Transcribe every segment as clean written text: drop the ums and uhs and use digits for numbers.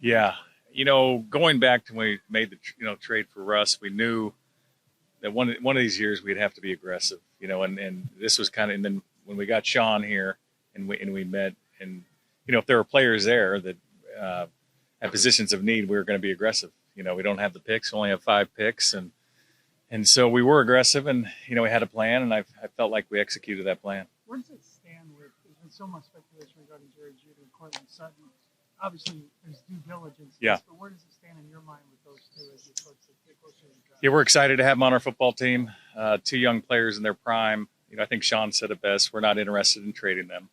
Yeah. Going back to when we made the trade for Russ, we knew that one of these years we'd have to be aggressive. And this was kind of, and then when we got Sean here and we met, and if there were players there that at positions of need, we were going to be aggressive. We don't have the picks; we only have 5 picks, and so we were aggressive, and we had a plan, and I felt like we executed that plan. Where does it stand with? There's been so much speculation regarding Jerry Judy and Cortland Sutton. Obviously, there's due diligence. Yeah. But where does it stand in your mind with those two as you get closer to the draft? Yeah, we're excited to have them on our football team. 2 young players in their prime. I think Sean said it best. We're not interested in trading them.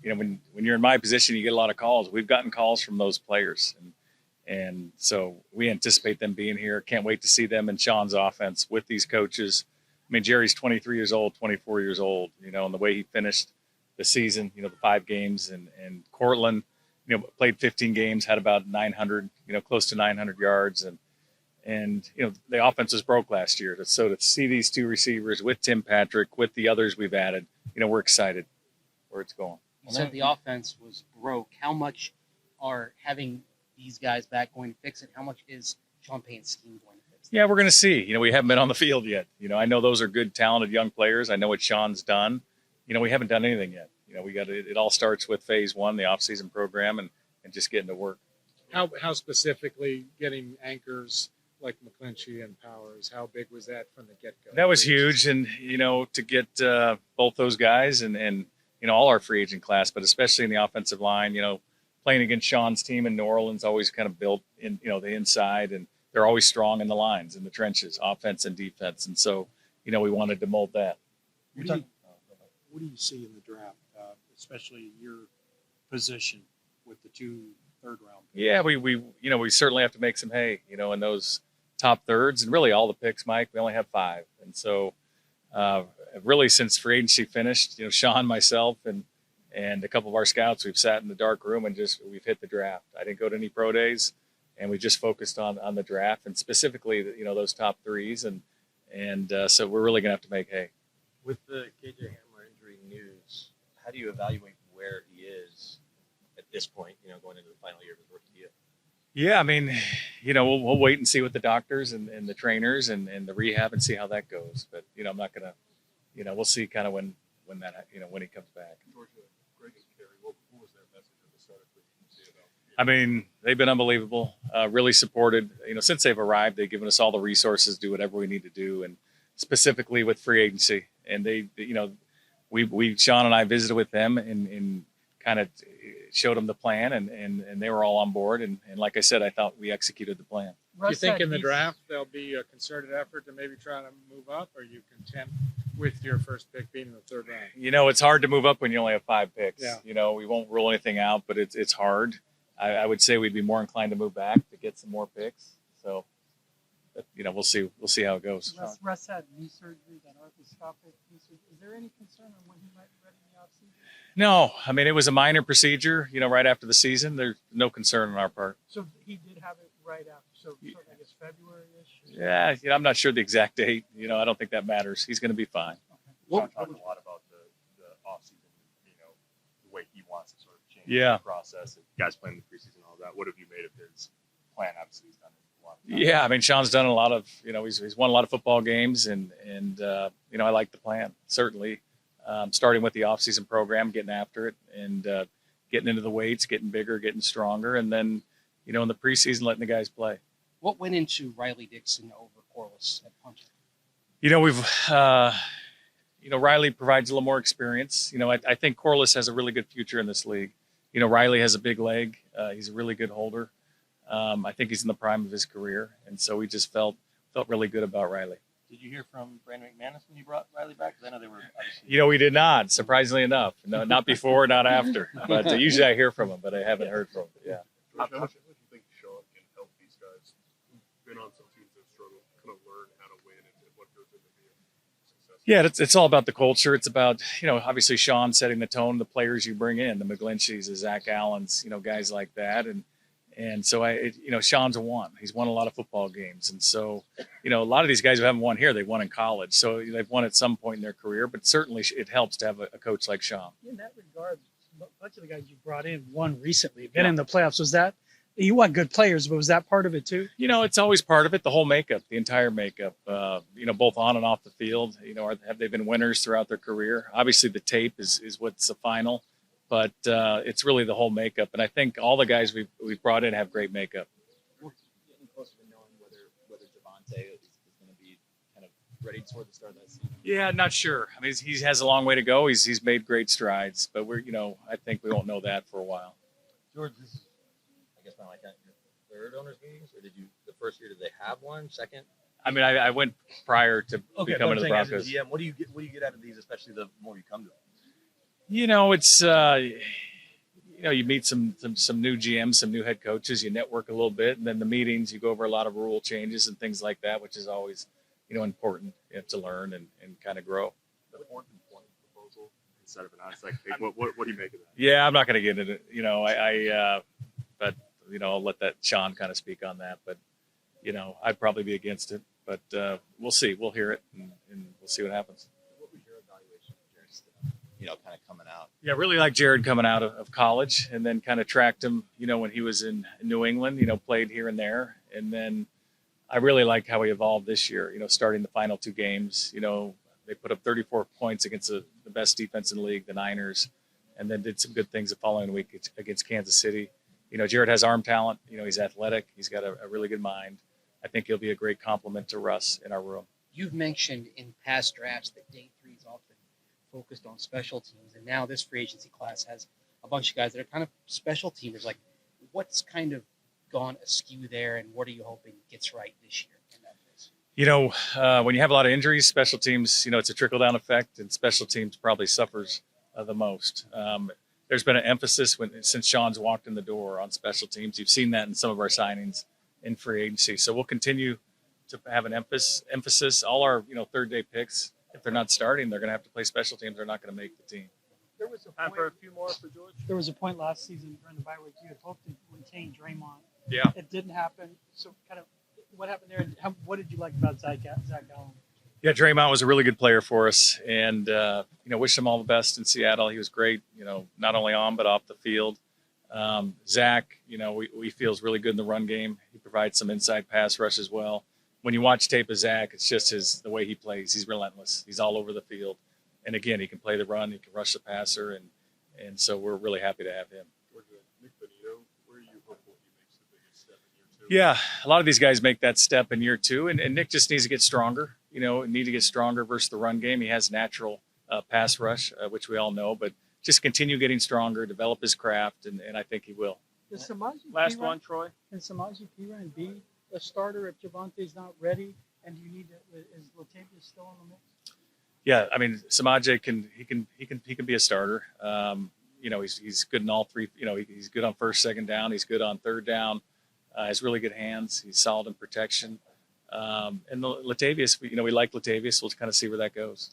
When you're in my position, you get a lot of calls. We've gotten calls from those players, and so we anticipate them being here. Can't wait to see them in Sean's offense with these coaches. I mean, Jerry's 23 years old, 24 years old. And the way he finished the season, the 5 games, and Cortland, played 15 games, had about 900, close to 900 yards, and the offense was broke last year. So to see these 2 receivers with Tim Patrick, with the others we've added, we're excited where it's going. You said the offense was broke. How much are having these guys back going to fix it? How much is Sean Payton's scheme going to fix it? Yeah, we're going to see. We haven't been on the field yet. I know those are good, talented young players. I know what Sean's done. We haven't done anything yet. It all starts with phase 1, the offseason program, and just getting to work. How specifically getting anchors like McClinchy and Powers, how big was that from the get-go? That was huge, and to get both those guys and all our free agent class, but especially in the offensive line, playing against Sean's team in New Orleans always kind of built in the inside, and they're always strong in the lines, in the trenches, offense and defense, and so we wanted to mold that. What do you see in the draft, especially your position with the 2 third-round picks? Yeah, we certainly have to make some hay, in those top thirds, and really all the picks, Mike. We only have 5, and so really since free agency finished, Sean, myself, and a couple of our scouts, we've sat in the dark room and we've hit the draft. I didn't go to any pro days, and we just focused on the draft and specifically those top 3s, and so we're really gonna have to make hay. With the KJ Hamler injury news, how do you evaluate where he is at this point, going into the final year of his rookie deal? Yeah, I mean, we'll wait and see what the doctors and the trainers and the rehab and see how that goes. But, I'm not going to, we'll see kind of when that, when he comes back. Georgia, Greg and Kerry, what was their message at the start of free agency about? I mean, they've been unbelievable, really supported. Since they've arrived, they've given us all the resources, do whatever we need to do, and specifically with free agency. And they, Sean and I visited with them and kind of showed them the plan, and they were all on board. And like I said, I thought we executed the plan. Do you think in the draft there'll be a concerted effort to maybe try to move up, or are you content with your first pick being in the 3rd round? It's hard to move up when you only have 5 picks. Yeah. We won't rule anything out, but it's hard. I would say we'd be more inclined to move back to get some more picks. So, but, we'll see. We'll see how it goes. Russ had knee surgery, that arthroscopic knee surgery. Is there any concern on when he might be ready in the offseason? No, I mean, it was a minor procedure, right after the season. There's no concern on our part. So he did have it right after. So I guess February-ish? Yeah, I'm not sure the exact date. I don't think that matters. He's going to be fine. Sean talked a lot about the offseason, the way he wants to sort of change Yeah. the process. And guys playing the preseason and all that. What have you made of his plan? Obviously, he's done it a lot. Yeah, I mean, Sean's done a lot of, he's won a lot of football games, and I like the plan, certainly. Starting with the offseason program, getting after it, and getting into the weights, getting bigger, getting stronger, and then, in the preseason, letting the guys play. What went into Riley Dixon over Corliss at punter? Riley provides a little more experience. I think Corliss has a really good future in this league. Riley has a big leg. He's a really good holder. I think he's in the prime of his career, and so we just felt really good about Riley. Did you hear from Brandon McManus when you brought Riley back? Because I know they were obviously... We did not, surprisingly enough. No, not before, not after. But usually I hear from him, but I haven't heard from him. Yeah. How much do you think Sean can help these guys who've been on some teams that struggle kind of learn how to win and what goes into being successful? Yeah, it's all about the culture. It's about, obviously Sean setting the tone, the players you bring in, the McGlincheys, the Zach Allens, guys like that. And so Sean's won. He's won a lot of football games. And so, a lot of these guys who haven't won here, they won in college. So they've won at some point in their career, but certainly it helps to have a coach like Sean. In that regard, a bunch of the guys you brought in won recently, been in the playoffs. Was that you want good players, but was that part of it too? It's always part of it, the whole makeup, the entire makeup, both on and off the field. Have they been winners throughout their career? Obviously, the tape is what's the final, but it's really the whole makeup. And I think all the guys we've brought in have great makeup. We're getting closer to knowing whether Javante is going to be kind of ready toward the start of that season. Yeah, not sure. I mean, he has a long way to go. He's made great strides, but I think we won't know that for a while. George, this is, I guess, my your third owners meetings, or the first year, did they have one? Second? I mean, I went prior to becoming the Broncos. As a GM, what do you get out of these, especially the more you come to them? It's you meet some new GMs, some new head coaches, you network a little bit, and then the meetings, you go over a lot of rule changes and things like that, which is always, important to learn and kind of grow. The 4th and 20 proposal instead of an onside kick. What do you make of that? Yeah, I'm not going to get into it. But I'll let that Sean kind of speak on that. But I'd probably be against it. But we'll see. We'll hear it and we'll see what happens. What was your evaluation of Jared, kind of coming out? Yeah, really like Jared coming out of college, and then kind of tracked him, when he was in New England, played here and there. And then I really like how he evolved this year, starting the final 2 games. They put up 34 points against the best defense in the league, the Niners, and then did some good things the following week against Kansas City. Jared has arm talent. He's athletic. He's got a really good mind. I think he'll be a great complement to Russ in our room. You've mentioned in past drafts that day 3 is often focused on special teams, and now this free agency class has a bunch of guys that are kind of special teamers. Like, what's kind of gone askew there, and what are you hoping gets right this year in that place? When you have a lot of injuries, special teams, it's a trickle-down effect, and special teams probably suffers the most. There's been an emphasis since Sean's walked in the door on special teams. You've seen that in some of our signings in free agency. So we'll continue to have an emphasis. All our, third-day picks, if they're not starting, they're going to have to play special teams. They're not going to make the team. There was a Time point, for a few more for George. there was a point last season during the bye week you had hoped to retain Draymond. Yeah. It didn't happen. So kind of what happened there, and what did you like about Zach Allen? Yeah, Draymond was a really good player for us, and wish him all the best in Seattle. He was great, not only on but off the field. Zach, we feel is really good in the run game. He provides some inside pass rush as well. When you watch tape of Zach, it's just the way he plays. He's relentless. He's all over the field, and again, he can play the run, he can rush the passer, and so we're really happy to have him. Nick Benito, where are you hopeful he makes the biggest step in year 2? Yeah, a lot of these guys make that step in year 2, and Nick just needs to get stronger. Need to get stronger versus the run game. He has natural pass rush, which we all know, but just continue getting stronger, develop his craft, and I think he will. Is Samaje Last Perine- one, Troy. Can Samaje Perine be a starter if Javante's not ready? And do you need is Latavius still on the mix? Yeah, I mean, Samaje can be a starter. He's good in all 3. He's good on first, second down. He's good on third down. Has really good hands. He's solid in protection. And Latavius, we like Latavius. We'll kind of see where that goes.